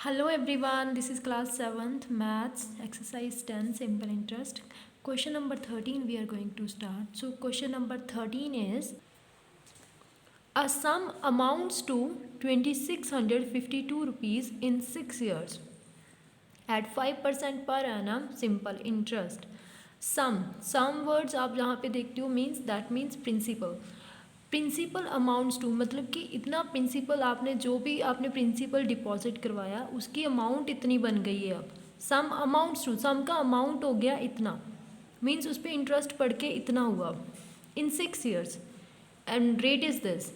Hello everyone, this is class 7th maths exercise 10 simple interest. Question number 13 we are going to start. So question number 13 is a sum amounts to 2652 rupees in 6 years at 5% per annum simple interest. Sum words आप जहाँ पे देखते हो means principal. Principal amounts to मतलब कि इतना principal आपने जो भी आपने प्रिंसिपल डिपॉजिट करवाया उसकी अमाउंट इतनी बन गई है अब सम अमाउंट्स टू सम का अमाउंट हो गया इतना मीन्स उस पर इंटरेस्ट पड़ के इतना हुआ in 6 years and rate is this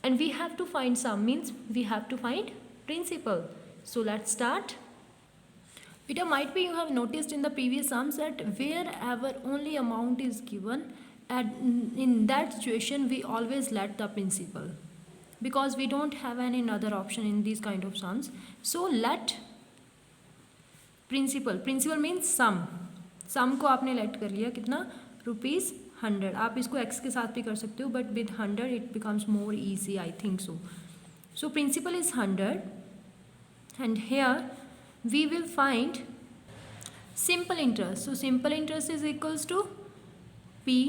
and we have to find sum means we have to find principal so let's start. Peter, might be you have noticed in the previous sums that wherever only amount is given, and in that situation we always let the principal because we don't have any other option in these kind of sums. So let principal means sum को आपने let कर लिया कितना ₹100. आप इसको x के साथ भी कर सकते हो but with 100 it becomes more easy, I think so. So principal is 100 and here we will find simple interest. So simple interest is equals to P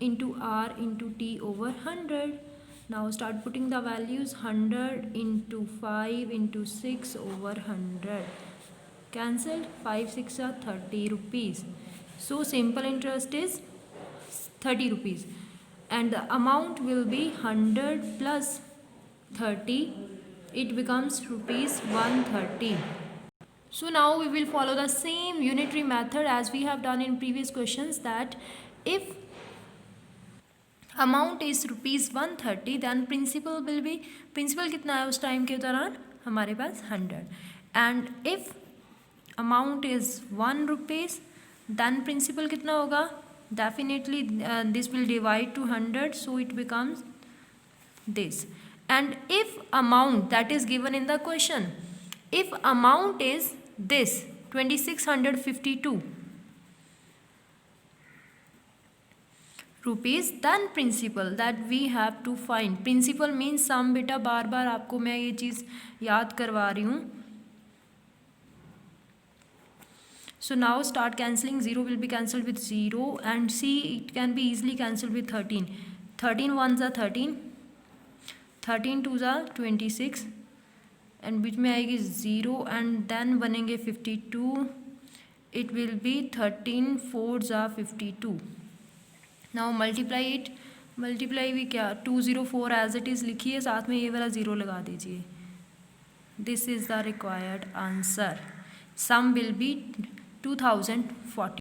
into R into T over 100. Now start putting the values 100 into 5 into 6 over 100. Cancelled 5 6 are 30 rupees. So simple interest is 30 rupees and the amount will be 100 plus 30. It becomes ₹130. So now we will follow the same unitary method as we have done in previous questions that if amount is ₹130 then principal will be principal कितना है उस time के दौरान हमारे पास 100 and if amount is ₹1 then principal कितना होगा definitely this will divide to 100 so it becomes this and if amount that is given in the question if amount is this 2652 rupees then principal that we have to find principal means sum बेटा बार बार आपको मैं ये चीज़ याद करवा रही हूँ. So now start cancelling. 0 will be cancelled with 0 and C it can be easily cancelled with 13. 13 ones are 13, 13 twos are 26 and बीच में आएगी 0 एंड देन बनेंगे 52. It will be 13 4s are 52. Now multiply it. Multiply भी क्या 204 as it is लिखिए साथ में ये वाला 0 लगा दीजिए. This is the required answer. Sum will be 2040.